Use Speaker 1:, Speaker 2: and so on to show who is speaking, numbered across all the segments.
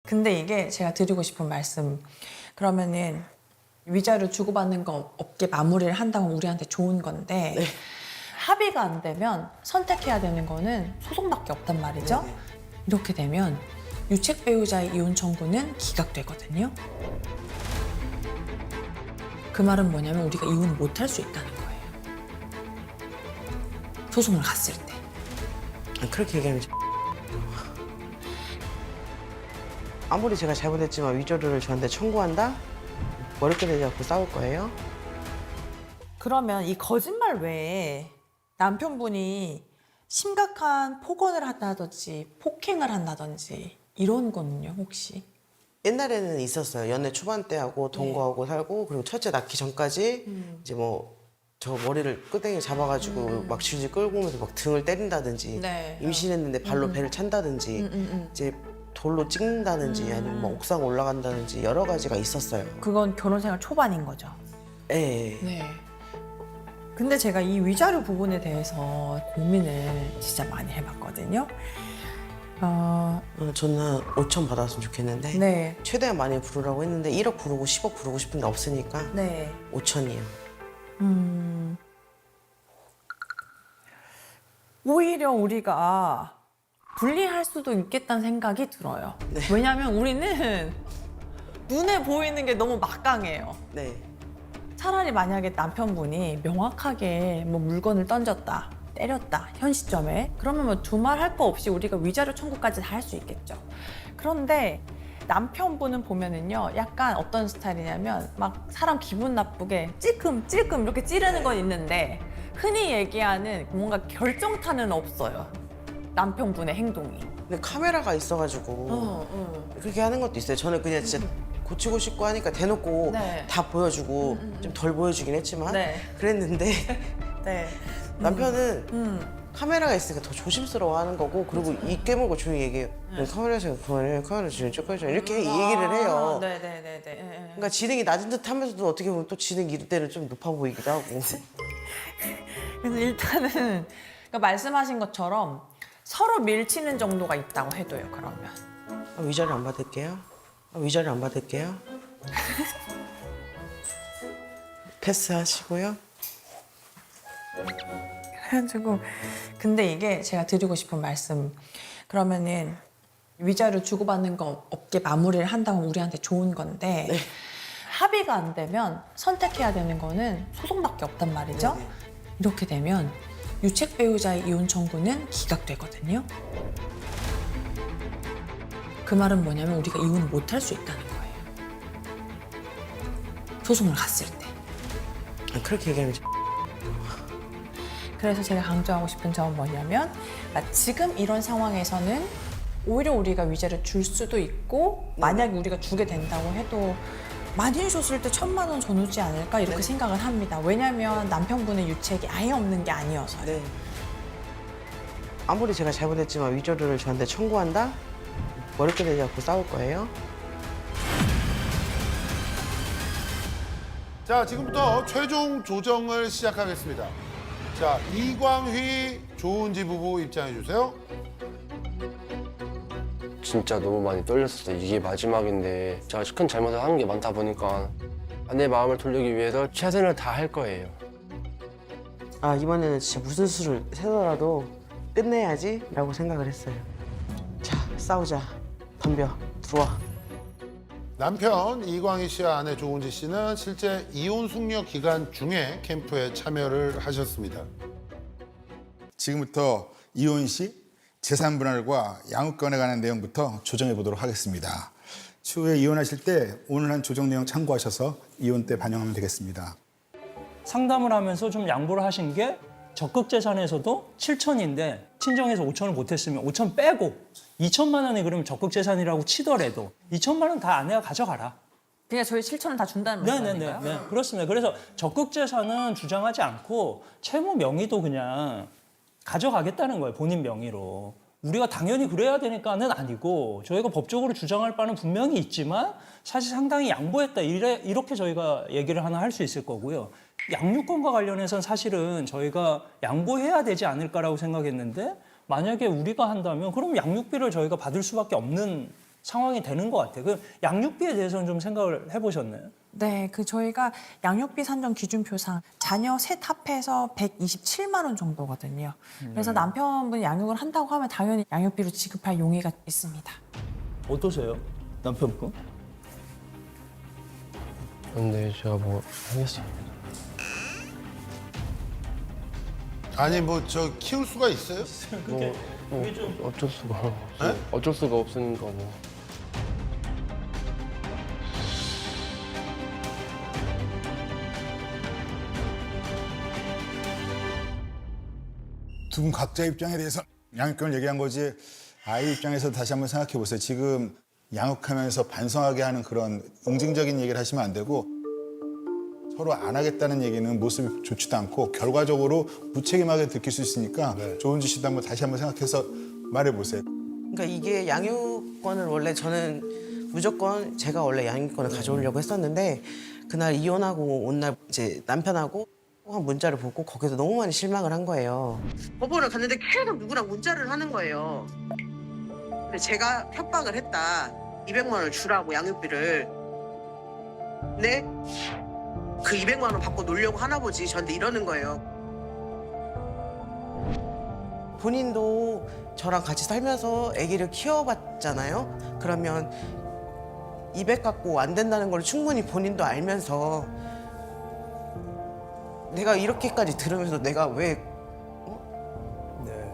Speaker 1: 근데 이게 제가 드리고 싶은 말씀, 그러면은 위자료 주고받는 거 없게 마무리를 한다면 우리한테 좋은 건데
Speaker 2: 네.
Speaker 1: 합의가 안 되면 선택해야 되는 거는 소송밖에 없단 말이죠.
Speaker 2: 네.
Speaker 1: 이렇게 되면 유책 배우자의 이혼 청구는 기각되거든요. 그 말은 뭐냐면 우리가 이혼을 못 할 수 있다는 거예요. 소송을 갔을 때.
Speaker 2: 그렇게 얘기하면 아무리 제가 잘못했지만 위조료를 저한테 청구한다? 머리끈을 잡고 싸울 거예요?
Speaker 1: 그러면 이 거짓말 외에 남편분이 심각한 폭언을 한다든지 폭행을 한다든지 이런 거는요 혹시?
Speaker 2: 옛날에는 있었어요. 연애 초반 때 하고 동거하고 살고 그리고 첫째 낳기 전까지 이제 뭐 저 머리를 끄댕이 잡아가지고 막 질질 끌고 오면서 막 등을 때린다든지
Speaker 1: 네.
Speaker 2: 임신했는데 발로 배를 찬다든지 이제 돌로 찍는다든지 아니면 뭐 옥상 올라간다든지 여러 가지가 있었어요.
Speaker 1: 그건 결혼 생활 초반인 거죠.
Speaker 2: 예.
Speaker 1: 네. 근데 제가 이 위자료 부분에 대해서 고민을 진짜 많이 해봤거든요.
Speaker 2: 저는 한 5천 받았으면 좋겠는데
Speaker 1: 네.
Speaker 2: 최대한 많이 부르라고 했는데 1억 부르고 10억 부르고 싶은 게 없으니까
Speaker 1: 네.
Speaker 2: 5천이요.
Speaker 1: 오히려 우리가 분리할 수도 있겠다는 생각이 들어요.
Speaker 2: 네.
Speaker 1: 왜냐면 우리는 눈에 보이는 게 너무 막강해요.
Speaker 2: 네.
Speaker 1: 차라리 만약에 남편분이 명확하게 뭐 물건을 던졌다, 때렸다, 현 시점에 그러면 뭐 두말 할 거 없이 우리가 위자료 청구까지 다 할 수 있겠죠. 그런데 남편분은 보면은요, 약간 어떤 스타일이냐면 막 사람 기분 나쁘게 찔끔찔끔 이렇게 찌르는 건 있는데 흔히 얘기하는 뭔가 결정타는 없어요. 남편분의 행동이.
Speaker 2: 근데 카메라가 있어가지고 그렇게 하는 것도 있어요. 저는 그냥 진짜 고치고 싶고 하니까 대놓고
Speaker 1: 네.
Speaker 2: 다 보여주고 좀 덜 보여주긴 했지만
Speaker 1: 네.
Speaker 2: 그랬는데
Speaker 1: 네.
Speaker 2: 남편은 카메라가 있으니까 더 조심스러워하는 거고 그리고 입 깨물고 조용히 얘기해요. 카메라에서 그만해, 카메라 지금 찍어줘 이렇게 얘기를 해요.
Speaker 1: 네네네네.
Speaker 2: 그러니까 지능이 낮은 듯 하면서도 어떻게 보면 또 지능 이럴 때는 좀 높아 보이기도 하고.
Speaker 1: 그래서 일단은 그러니까 말씀하신 것처럼 서로 밀치는 정도가 있다고 해도요. 그러면
Speaker 2: 위자료 안 받을게요. 위자료 안 받을게요. 패스하시고요.
Speaker 1: 그래가지고 근데 이게 제가 드리고 싶은 말씀, 그러면은 위자료 주고받는 거 없게 마무리를 한다면 우리한테 좋은 건데
Speaker 2: 네.
Speaker 1: 합의가 안 되면 선택해야 되는 거는 소송밖에 없단 말이죠.
Speaker 2: 네네.
Speaker 1: 이렇게 되면 유책 배우자의 이혼 청구는 기각되거든요. 그 말은 뭐냐면 우리가 이혼을 못 할 수 있다는 거예요. 소송을 갔을 때.
Speaker 2: 그렇게 얘기하면
Speaker 1: 그래서 제가 강조하고 싶은 점은 뭐냐면 지금 이런 상황에서는 오히려 우리가 위자료 줄 수도 있고 만약에 우리가 주게 된다고 해도 많이 줬을 때 1,000만 원 전후지 않을까 이렇게 생각을 합니다. 왜냐면 남편분의 유책이 아예 없는 게 아니어서요.
Speaker 2: 네. 아무리 제가 잘못했지만 위조료를 저한테 청구한다? 머리끈을 잡고 싸울 거예요?
Speaker 3: 자, 지금부터 최종 조정을 시작하겠습니다. 자, 이광휘, 조은지 부부 입장해 주세요.
Speaker 4: 진짜 너무 많이 떨렸었어요. 이게 마지막인데 제가 큰 잘못을 한 게 많다 보니까 아내 마음을 돌리기 위해서 최선을 다할 거예요.
Speaker 2: 이번에는 진짜 무슨 수를 세더라도 끝내야지 라고 생각을 했어요. 자, 싸우자. 덤벼. 들어와.
Speaker 3: 남편 이광희 씨와 아내 조은지 씨는 실제 이혼 숙려 기간 중에 캠프에 참여를 하셨습니다.
Speaker 5: 지금부터 이혼 시 재산 분할과 양육권에 관한 내용부터 조정해 보도록 하겠습니다. 추후에 이혼하실 때 오늘 한 조정 내용 참고하셔서 이혼 때 반영하면 되겠습니다.
Speaker 6: 상담을 하면서 좀 양보를 하신 게 적극 재산에서도 7천인데 친정에서 5천을 못했으면 5천 빼고 2천만 원이 그러면 적극 재산이라고 치더라도 2천만 원 다 아내가 가져가라.
Speaker 1: 그냥 저희 7천을 다 준다는 말씀 아닌가요?
Speaker 6: 네, 그렇습니다. 그래서 적극 재산은 주장하지 않고 채무 명의도 그냥 가져가겠다는 거예요. 본인 명의로. 우리가 당연히 그래야 되니까는 아니고 저희가 법적으로 주장할 바는 분명히 있지만 사실 상당히 양보했다 이렇게 저희가 얘기를 하나 할 수 있을 거고요. 양육권과 관련해서는 사실은 저희가 양보해야 되지 않을까라고 생각했는데 만약에 우리가 한다면 그럼 양육비를 저희가 받을 수밖에 없는 상황이 되는 것 같아요. 그 양육비에 대해서는 좀 생각을 해보셨나요?
Speaker 1: 네, 저희가 양육비 산정 기준표상 자녀 셋 합해서 127만 원 정도거든요. 그래서 남편분이 양육을 한다고 하면 당연히 양육비로 지급할 용의가 있습니다.
Speaker 6: 어떠세요, 남편분?
Speaker 4: 근데 제가 뭐 하겠어요.
Speaker 3: 아니 뭐 저 키울 수가 있어요?
Speaker 6: 그게
Speaker 4: 어쩔 수가 없어요. 어쩔 수가 없으니까 뭐.
Speaker 5: 두 분 각자 입장에 대해서 양육권을 얘기한 거지 아이 입장에서 다시 한번 생각해 보세요. 지금 양육하면서 반성하게 하는 그런 응징적인 얘기를 하시면 안 되고 서로 안 하겠다는 얘기는 모습이 좋지도 않고 결과적으로 무책임하게 느낄 수 있으니까 조은지 씨도 한번 다시 한번 생각해서 말해보세요.
Speaker 2: 그러니까 이게 양육권을 원래 저는 무조건 제가 원래 양육권을 가져오려고 했었는데 그날 이혼하고 온 날 이제 남편하고 한 문자를 보고 거기서 너무 많이 실망을 한 거예요. 법원을 갔는데 계속 누구랑 문자를 하는 거예요. 근데 제가 협박을 했다. 200만 원을 주라고 양육비를. 근데 그 200만 원 받고 놀려고 하나 보지. 저한테 이러는 거예요. 본인도 저랑 같이 살면서 아기를 키워봤잖아요. 그러면 200 갖고 안 된다는 걸 충분히 본인도 알면서 내가 이렇게까지 들으면서 내가 왜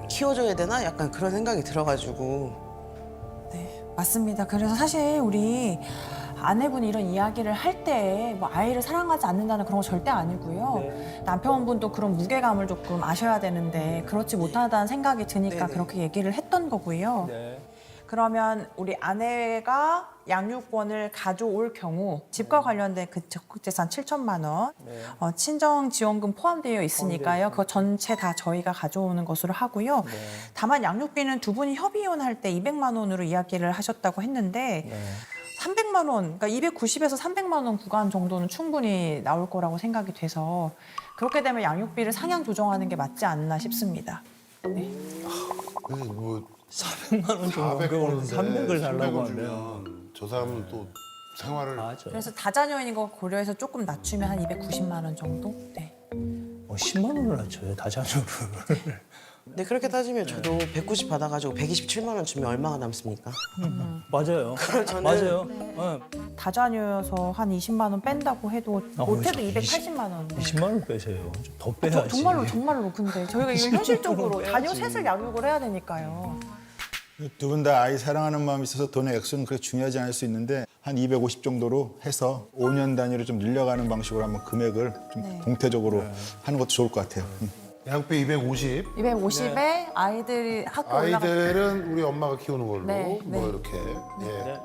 Speaker 2: 키워줘야 되나? 약간 그런 생각이 들어가지고.
Speaker 1: 네, 맞습니다. 그래서 사실 우리 아내분이 이런 이야기를 할 때 뭐 아이를 사랑하지 않는다는 그런 거 절대 아니고요. 남편분도 그런 무게감을 조금 아셔야 되는데 그렇지 못하다는 생각이 드니까
Speaker 2: 네네.
Speaker 1: 그렇게 얘기를 했던 거고요.
Speaker 6: 네.
Speaker 1: 그러면 우리 아내가 양육권을 가져올 경우 집과 관련된 그 적극재산 7천만 원, 친정지원금 포함되어 있으니까요. 그거 전체 다 저희가 가져오는 것으로 하고요. 다만 양육비는 두 분이 협의 이혼할 때 200만 원으로 이야기를 하셨다고 했는데 300만 원, 그러니까 290에서 300만 원 구간 정도는 충분히 나올 거라고 생각이 돼서 그렇게 되면 양육비를 상향 조정하는 게 맞지 않나 싶습니다. 네.
Speaker 3: 그래서 뭐
Speaker 6: 400만 원 정도
Speaker 3: 400원인데
Speaker 6: 300을 달라고
Speaker 3: 300을
Speaker 6: 하면.
Speaker 3: 주면 저 사람은 또 생활을
Speaker 6: 맞아.
Speaker 1: 그래서 다자녀인 거 고려해서 조금 낮추면 한 290만 원 정도? 네.
Speaker 6: 10만 원을 낮춰요, 다자녀를.
Speaker 2: 근데 그렇게 따지면 저도 190 받아가지고 127만 원 주면 얼마가 남습니까?
Speaker 6: 맞아요.
Speaker 2: 저는-
Speaker 6: 맞아요.
Speaker 1: 다자녀여서 한 20만 원 뺀다고 해도 못해도
Speaker 6: 그렇죠.
Speaker 1: 280만 원. 네.
Speaker 6: 20만 원 빼세요. 좀 더 빼야지.
Speaker 1: 정말로 근데 저희가 이거 현실적으로
Speaker 6: 빼야지.
Speaker 1: 자녀 셋을 양육을 해야 되니까요.
Speaker 5: 두 분 다 아이 사랑하는 마음이 있어서 돈의 액수는 그렇게 중요하지 않을 수 있는데 한 250 정도로 해서 5년 단위로 좀 늘려가는 방식으로 한번 금액을 좀 동태적으로 하는 것도 좋을 것 같아요.
Speaker 3: 양육비 250.
Speaker 1: 250에 아이들이 학교 올라가.
Speaker 3: 아이들은 우리 엄마가 키우는 걸로
Speaker 1: 네,
Speaker 3: 뭐
Speaker 1: 네.
Speaker 3: 이렇게. 예.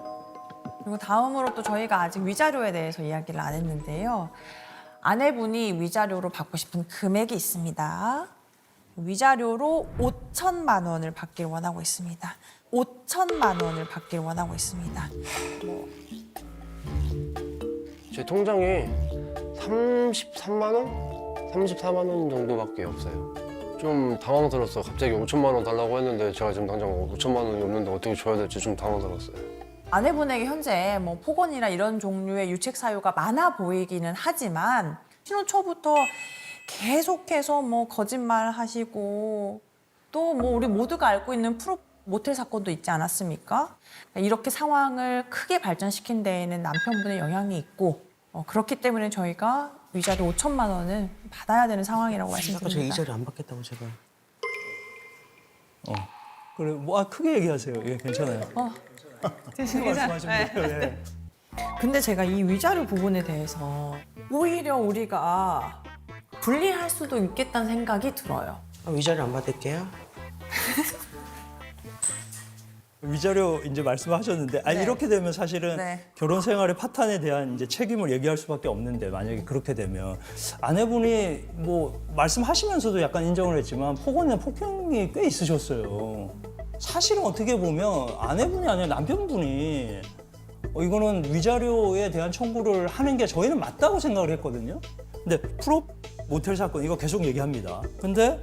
Speaker 1: 그리고 다음으로 또 저희가 아직 위자료에 대해서 이야기를 안 했는데요. 아내분이 위자료로 받고 싶은 금액이 있습니다. 위자료로 5천만 원을 받기를 원하고 있습니다. 5천만 원을 받기를 원하고 있습니다.
Speaker 4: 제 통장에 33만 원? 34만 원 정도밖에 없어요. 좀 당황스러웠어. 갑자기 5천만 원 달라고 했는데 제가 지금 당장 5천만 원이 없는데 어떻게 줘야 될지 좀 당황스러웠어요.
Speaker 1: 아내분에게 현재 뭐 폭언이나 이런 종류의 유책 사유가 많아 보이기는 하지만 신혼 초부터 계속해서 뭐 거짓말 하시고 또 뭐 우리 모두가 알고 있는 프로 모텔 사건도 있지 않았습니까? 이렇게 상황을 크게 발전시킨 데에는 남편분의 영향이 있고 그렇기 때문에 저희가 위자료 5천만 원을 받아야 되는 상황이라고
Speaker 2: 아까 제가
Speaker 1: 말씀드립니다.
Speaker 2: 이자료 안 받겠다고 제가.
Speaker 6: 그래, 뭐 크게 얘기하세요. 예, 괜찮아요. 말씀하시면 돼요. 예.
Speaker 1: 근데 제가 이 위자료 부분에 대해서 오히려 우리가 불리할 수도 있겠다는 생각이 들어요.
Speaker 2: 위자료 안 받을게요.
Speaker 6: 위자료 이제 말씀하셨는데
Speaker 1: 네.
Speaker 6: 이렇게 되면 사실은
Speaker 1: 네.
Speaker 6: 결혼 생활의 파탄에 대한 이제 책임을 얘기할 수밖에 없는데 만약에 그렇게 되면 아내분이 뭐 말씀하시면서도 약간 인정을 했지만 폭언이나 폭행이 꽤 있으셨어요. 사실은 어떻게 보면 아내분이 아니라 남편분이 이거는 위자료에 대한 청구를 하는 게 저희는 맞다고 생각을 했거든요. 근데 프로 모텔 사건 이거 계속 얘기합니다. 근데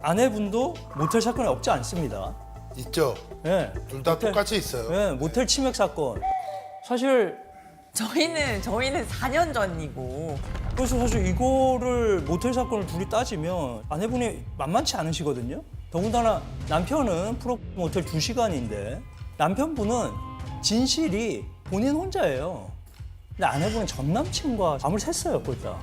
Speaker 6: 아내분도 모텔 사건이 없지 않습니다.
Speaker 3: 있죠.
Speaker 6: 예.
Speaker 3: 둘 다
Speaker 6: 모텔-
Speaker 3: 똑같이 있어요.
Speaker 6: 예, 모텔 치맥 사건. 사실
Speaker 1: 저희는 4년 전이고
Speaker 6: 그래서 사실 이거를 모텔 사건을 둘이 따지면 아내분이 만만치 않으시거든요. 더군다나 남편은 프로 모텔 2시간인데 남편분은 진실이 본인 혼자예요. 근데 아내분은 전 남친과 밤을 샜어요, 꼴딱.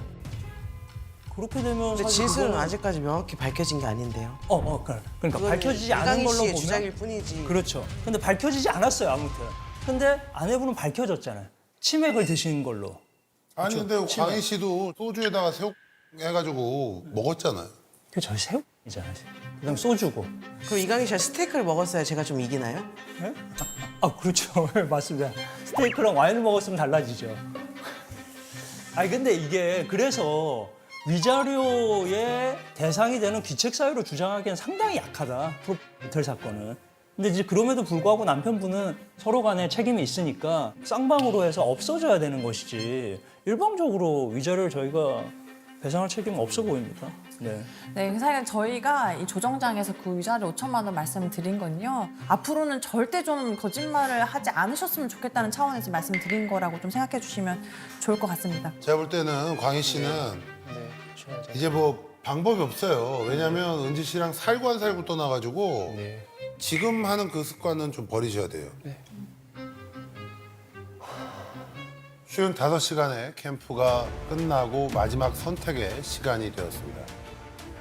Speaker 6: 그렇게 되면
Speaker 2: 근데
Speaker 6: 사실
Speaker 2: 진술은
Speaker 6: 그거는-
Speaker 2: 아직까지 명확히 밝혀진 게 아닌데요.
Speaker 6: 그러니까
Speaker 2: 그거는
Speaker 6: 밝혀지지 않은
Speaker 2: 이강희
Speaker 6: 걸로
Speaker 2: 씨의
Speaker 6: 보면
Speaker 2: 주장일 뿐이지.
Speaker 6: 그렇죠. 근데 밝혀지지 않았어요, 아무튼. 근데 아내분은 밝혀졌잖아요. 치맥을 드신 걸로.
Speaker 3: 아니 근데 광희 씨도 소주에다가 새우 해가지고 먹었잖아요.
Speaker 6: 그 저희 새우이잖아요. 그다음 소주고.
Speaker 2: 그럼 이강희 씨가 스테이크를 먹었어야 제가 좀 이기나요?
Speaker 6: 네? 아 그렇죠. 맞습니다. 스테이크랑 와인을 먹었으면 달라지죠. 아니 근데 이게 그래서 위자료의 대상이 되는 귀책 사유로 주장하기엔 상당히 약하다. 프로포탈 사건은. 근데 이제 그럼에도 불구하고 남편분은 서로 간에 책임이 있으니까 쌍방으로 해서 없어져야 되는 것이지 일방적으로 위자료를 저희가 배상할 책임은 없어 보입니다. 네.
Speaker 1: 네, 사실 저희가 이 조정장에서 그 위자료 5천만 원 말씀을 드린 건요. 앞으로는 절대 좀 거짓말을 하지 않으셨으면 좋겠다는 차원에서 말씀드린 거라고 좀 생각해 주시면 좋을 것 같습니다.
Speaker 3: 제가 볼 때는 광희 씨는
Speaker 4: 네, 쉬어야죠.
Speaker 3: 이제 뭐 방법이 없어요. 왜냐면 은지 씨랑 살고 안 살고 떠나가지고
Speaker 4: 네.
Speaker 3: 지금 하는 그 습관은 좀 버리셔야 돼요.
Speaker 4: 네.
Speaker 3: 쉬운 5시간의 캠프가 끝나고 마지막 선택의 시간이 되었습니다.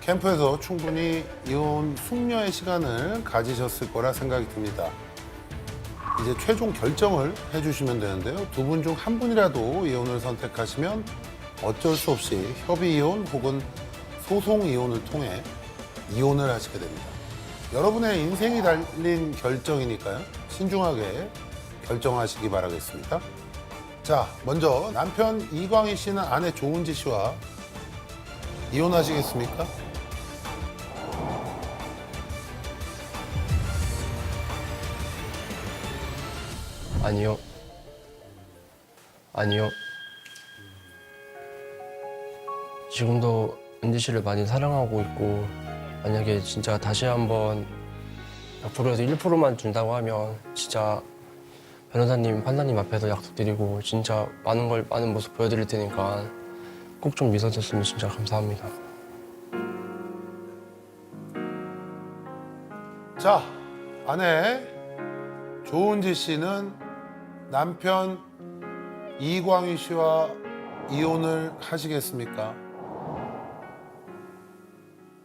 Speaker 3: 캠프에서 충분히 이혼 숙녀의 시간을 가지셨을 거라 생각이 듭니다. 이제 최종 결정을 해주시면 되는데요. 두 분 중 한 분이라도 이혼을 선택하시면 어쩔 수 없이 협의 이혼 혹은 소송 이혼을 통해 이혼을 하시게 됩니다. 여러분의 인생이 달린 결정이니까요. 신중하게 결정하시기 바라겠습니다. 자, 먼저 남편 이광희 씨는 아내 조은지 씨와 이혼하시겠습니까?
Speaker 4: 아니요. 아니요. 지금도 은지 씨를 많이 사랑하고 있고 만약에 진짜 다시 한번 100%에서 1%만 준다고 하면 진짜 변호사님, 판사님 앞에서 약속드리고 진짜 많은 모습 보여드릴 테니까 꼭 좀 믿어줬으면 진짜 감사합니다.
Speaker 3: 자, 아내 조은지 씨는 남편 이광희 씨와 이혼을 하시겠습니까?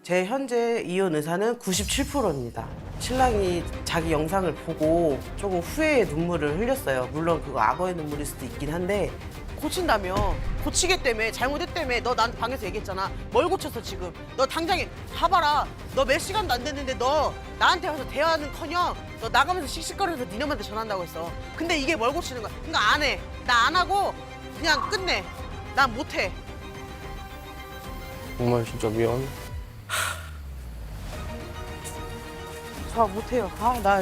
Speaker 2: 제 현재 이혼 의사는 97%입니다. 신랑이 자기 영상을 보고 조금 후회의 눈물을 흘렸어요. 물론 그거 악어의 눈물일 수도 있긴 한데 고친다며 고치겠다며 잘못했다며 너 나한테 방에서 얘기했잖아. 뭘 고쳤어 지금. 너 당장에 가봐라. 너 몇 시간도 안 됐는데 너 나한테 와서 대화는커녕 너 나가면서 씩씩거리면서 니놈한테 전화한다고 했어. 근데 이게 뭘 고치는 거야. 그러니까 안 해. 나 안 하고 그냥 끝내. 난 못해.
Speaker 4: 정말 진짜 미안.
Speaker 2: 저 못해요. 나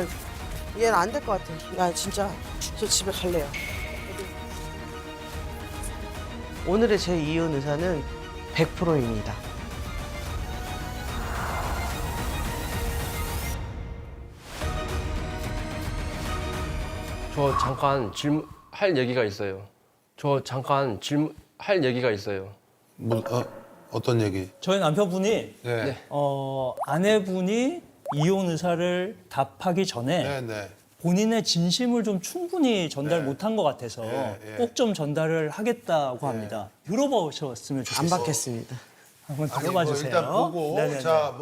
Speaker 2: 얘는 안 될 것 같아. 나 진짜 저 집에 갈래요. 오늘의 제 이혼 의사는 100%입니다.
Speaker 4: 저 잠깐 질문할 얘기가 있어요.
Speaker 3: 어떤 얘기?
Speaker 6: 저희 남편분이
Speaker 3: 네.
Speaker 6: 아내분이 이혼 의사를 답하기 전에
Speaker 3: 네, 네.
Speaker 6: 본인의 진심을 좀 충분히 전달
Speaker 3: 네.
Speaker 6: 못한 것 같아서
Speaker 3: 네.
Speaker 6: 꼭 좀 전달을 하겠다고 합니다. 들어보셨으면 좋겠어요.
Speaker 2: 안 받겠습니다.
Speaker 6: 한번
Speaker 3: 아니,
Speaker 6: 들어봐
Speaker 3: 뭐
Speaker 6: 주세요.
Speaker 3: 일단 보고
Speaker 6: 네네네.
Speaker 3: 자,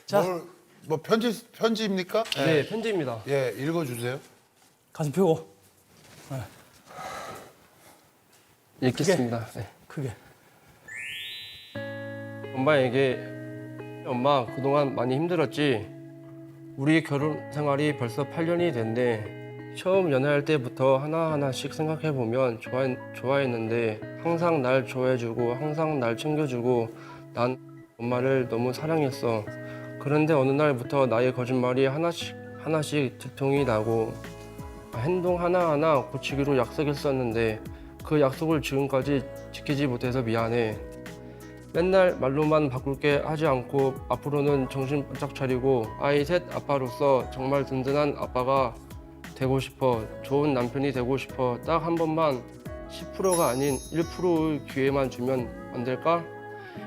Speaker 6: 자.
Speaker 3: 뭐 편지입니까?
Speaker 4: 네, 편지입니다.
Speaker 3: 예, 읽어주세요.
Speaker 6: 가슴 펴고
Speaker 4: 읽겠습니다. 네.
Speaker 6: 크게.
Speaker 4: 엄마에게 엄마 그동안 많이 힘들었지. 우리 결혼 생활이 벌써 8년이 됐네. 처음 연애할 때부터 하나하나씩 생각해보면 좋아했는데 항상 날 좋아해주고 항상 날 챙겨주고 난 엄마를 너무 사랑했어. 그런데 어느 날부터 나의 거짓말이 하나씩 들통이 나고 행동 하나하나 고치기로 약속했었는데 그 약속을 지금까지 지키지 못해서 미안해. 맨날 말로만 바꿀게 하지 않고 앞으로는 정신 바짝 차리고 아이 셋 아빠로서 정말 든든한 아빠가 되고 싶어. 좋은 남편이 되고 싶어. 딱 한 번만 10%가 아닌 1%의 기회만 주면 안 될까?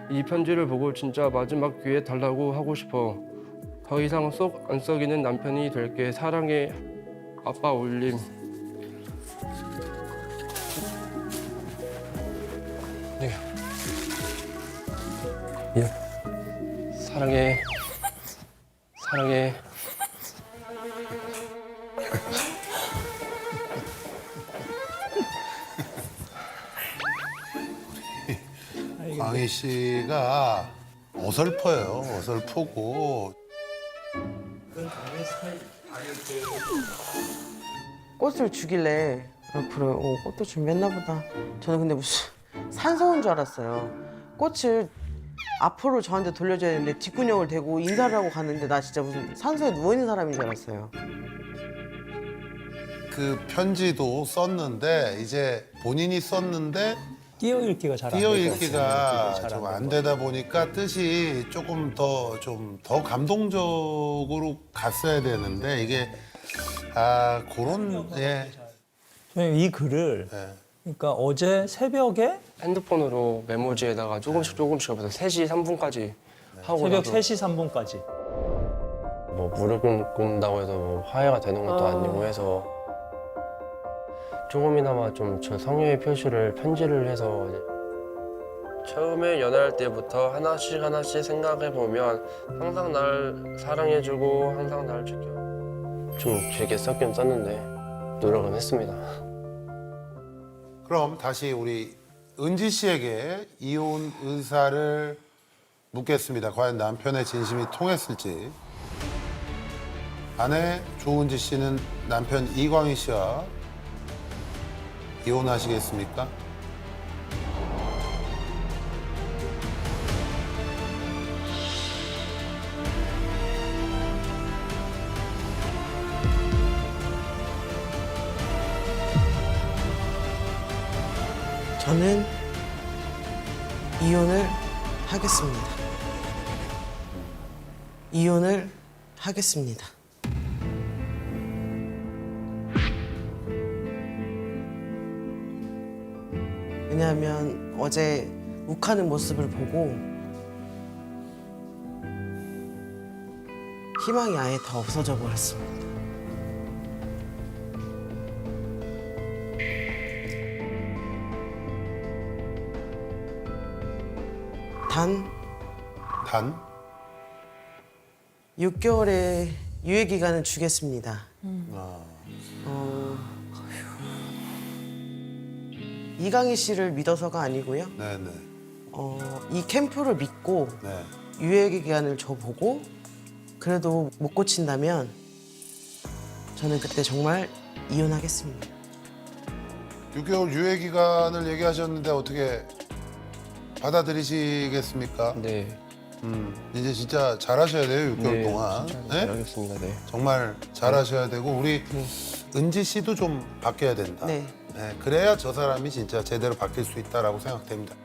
Speaker 4: 이 편지를 보고 진짜 마지막 기회 달라고 하고 싶어. 더 이상 속 안 썩이는 남편이 될게. 사랑해. 아빠 올림. 네. 예. 사랑해. 사랑해.
Speaker 3: 광희 씨가 어설퍼요. 어설프고
Speaker 2: 꽃을 주길래 앞으로 꽃도 준비했나 보다. 저는 근데 무슨 산소인 줄 알았어요. 꽃을 앞으로 저한테 돌려줘야 되는데 뒷구녕을 대고 인사를 하고 갔는데 나 진짜 무슨 산소에 누워있는 사람인 줄 알았어요.
Speaker 3: 그 편지도 썼는데 이제 본인이 썼는데
Speaker 6: 띄어읽기가 잘 안
Speaker 3: 띄어읽기가 좀 안 되다 보니까 뜻이 조금 더 감동적으로 갔어야 되는데 이게 그런
Speaker 6: 이 글을
Speaker 3: 예.
Speaker 6: 그러니까 어제 새벽에
Speaker 4: 핸드폰으로 메모지에다가 조금씩 하면서 3시 3분까지 하고
Speaker 6: 새벽
Speaker 4: 나서
Speaker 6: 3시 3분까지
Speaker 4: 뭐 무릎 꿇는다고 해서 뭐 화해가 되는 것도 아니고 해서 조금이나마 좀 저 성의의 표시를 편지를 해서 처음에 연애할 때부터 하나씩 생각해 보면 항상 날 사랑해주고 항상 날 지켜 좀 길게 썼긴 썼는데 노력은 했습니다.
Speaker 3: 그럼 다시 우리 은지 씨에게 이혼 의사를 묻겠습니다. 과연 남편의 진심이 통했을지. 아내 조은지 씨는 남편 이광희 씨와 이혼하시겠습니까?
Speaker 2: 저는 이혼을 하겠습니다. 이혼을 하겠습니다. 왜냐하면 어제 욱하는 모습을 보고 희망이 아예 다 없어져 버렸습니다. 단 6개월의 유예 기간을 주겠습니다. 이강희 씨를 믿어서가 아니고요.
Speaker 3: 네네.
Speaker 2: 이 캠프를 믿고
Speaker 3: 네.
Speaker 2: 유예 기간을 줘보고 그래도 못 고친다면 저는 그때 정말 이혼하겠습니다.
Speaker 3: 6개월 유예 기간을 얘기하셨는데 어떻게 받아들이시겠습니까?
Speaker 4: 네.
Speaker 3: 이제 진짜 잘하셔야 돼요, 6개월 동안.
Speaker 4: 진짜
Speaker 3: 네?
Speaker 4: 잘하겠습니다. 네.
Speaker 3: 정말 잘하셔야 되고 우리 은지 씨도 좀 바뀌어야 된다.
Speaker 2: 네.
Speaker 3: 네, 그래야 저 사람이 진짜 제대로 바뀔 수 있다라고 생각됩니다.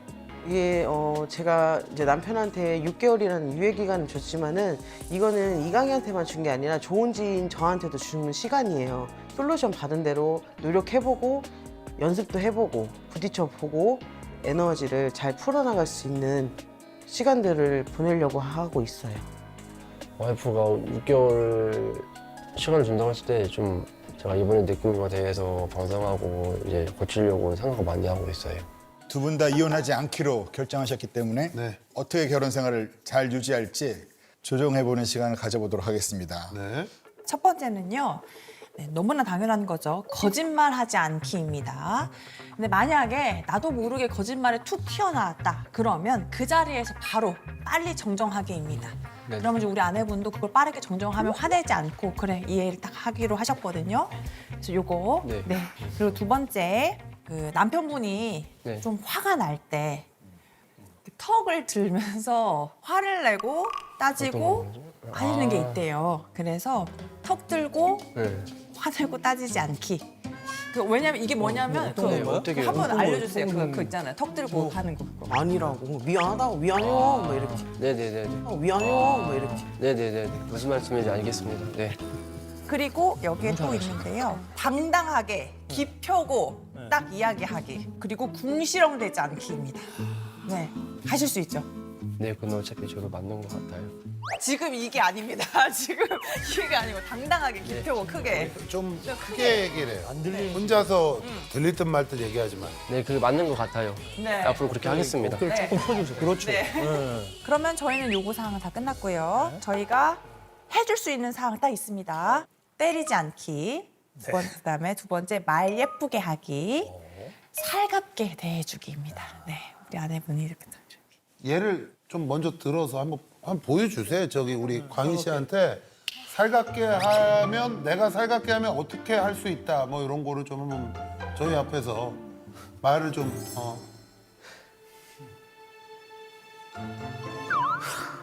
Speaker 2: 이게 제가 이제 남편한테 6개월이라는 유예 기간을 줬지만은 이거는 이강희한테만 준 게 아니라 조은지인 저한테도 주는 시간이에요. 솔루션 받은 대로 노력해보고 연습도 해보고 부딪혀보고 에너지를 잘 풀어나갈 수 있는 시간들을 보내려고 하고 있어요.
Speaker 4: 와이프가 6개월 시간을 준다고 했을 때 좀 제가 이번에 느낀 것에 대해서 반성하고 이제 고치려고 생각을 많이 하고 있어요.
Speaker 5: 두 분 다 이혼하지 않기로 결정하셨기 때문에
Speaker 3: 네.
Speaker 5: 어떻게 결혼 생활을 잘 유지할지 조정해보는 시간을 가져보도록 하겠습니다.
Speaker 3: 네.
Speaker 1: 첫 번째는요. 네, 너무나 당연한 거죠. 거짓말하지 않기입니다. 근데 만약에 나도 모르게 거짓말에 툭 튀어나왔다. 그러면 그 자리에서 바로 빨리 정정하기입니다.
Speaker 4: 네.
Speaker 1: 그러면 이제 우리 아내분도 그걸 빠르게 정정하면 화내지 않고 그래 이해를 딱 하기로 하셨거든요. 그래서 요거
Speaker 4: 네.
Speaker 1: 그리고 두 번째 그 남편분이
Speaker 4: 네.
Speaker 1: 좀 화가 날 때 턱을 들면서 화를 내고 따지고
Speaker 4: 어떤 거죠?
Speaker 1: 하시는 게 있대요. 그래서 턱 들고
Speaker 4: 네.
Speaker 1: 화내고 따지지 않기. 왜냐면 이게 뭐냐면
Speaker 6: 어떤
Speaker 4: 네,
Speaker 6: 거요?
Speaker 4: 어떻게
Speaker 1: 한번
Speaker 6: 어떤
Speaker 1: 알려주세요.
Speaker 6: 거?
Speaker 1: 그 있잖아요. 턱 들고 하는 거. 그거.
Speaker 2: 아니라고 미안하다고 미안해요 뭐 이렇게
Speaker 4: 네네네네.
Speaker 2: 미안해요 뭐 이렇게
Speaker 4: 네네네. 무슨 말씀인지 알겠습니다. 네.
Speaker 1: 그리고 여기에 또 있는데요. 당당하게 기펴고 딱 이야기하기. 그리고 궁시렁대지 않기입니다. 네, 하실 수 있죠.
Speaker 4: 네, 그건 어차피 저도 맞는 것 같아요.
Speaker 1: 지금 이게 아닙니다. 지금 이게 아니고 당당하게 기펴고 크게.
Speaker 3: 좀 크게 얘기를 해요. 혼자서 들릴 듯 말 듯 얘기하지만.
Speaker 4: 네, 그게 맞는 것 같아요.
Speaker 1: 네.
Speaker 4: 앞으로 그렇게 하겠습니다.
Speaker 6: 어깨를 조금 펴주세요. 그렇죠.
Speaker 1: 네.
Speaker 6: 네.
Speaker 1: 그러면 저희는 요구 사항은 다 끝났고요. 저희가 해줄 수 있는 사항 딱 있습니다. 때리지 않기. 그다음에 두 번째 말 예쁘게 하기. 살갑게 대해주기입니다. 네, 우리 아내분이 이렇게
Speaker 3: 얘를 좀 먼저 들어서 한번 보여주세요. 저기 우리 광희 씨한테 살갑게 하면 내가 살갑게 하면 어떻게 할 수 있다. 뭐 이런 거를 좀 한번 저희 앞에서 말을 좀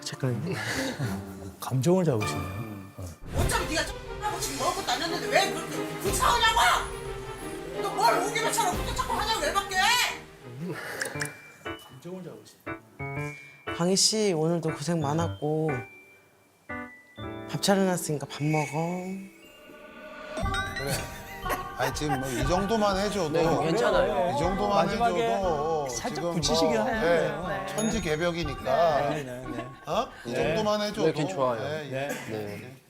Speaker 2: 잠깐만요.
Speaker 6: 감정을 잡으시네요.
Speaker 7: 어차피 네가 하고 지금 먹을 것도 안 했는데 왜 그렇게 불쌍하냐고! 너 뭘 오기만 차려 그렇게 자꾸 하냐고 왜 밖에!
Speaker 6: 감정을 잡으시네요.
Speaker 2: 광희 씨 오늘도 고생 많았고 밥 차려놨으니까 밥 먹어.
Speaker 3: 그래. 아니 지금 뭐 이 정도만 해줘도
Speaker 4: 네, 괜찮아요.
Speaker 3: 이 정도만
Speaker 6: 마지막에
Speaker 3: 해줘도
Speaker 6: 살짝
Speaker 3: 지금
Speaker 6: 붙이시긴
Speaker 3: 뭐,
Speaker 6: 하는데요.
Speaker 3: 천지개벽이니까
Speaker 6: 네, 네, 네.
Speaker 3: 어? 이 정도만 해줘도
Speaker 4: 네, 괜찮아요.
Speaker 3: 예, 예.
Speaker 4: 네.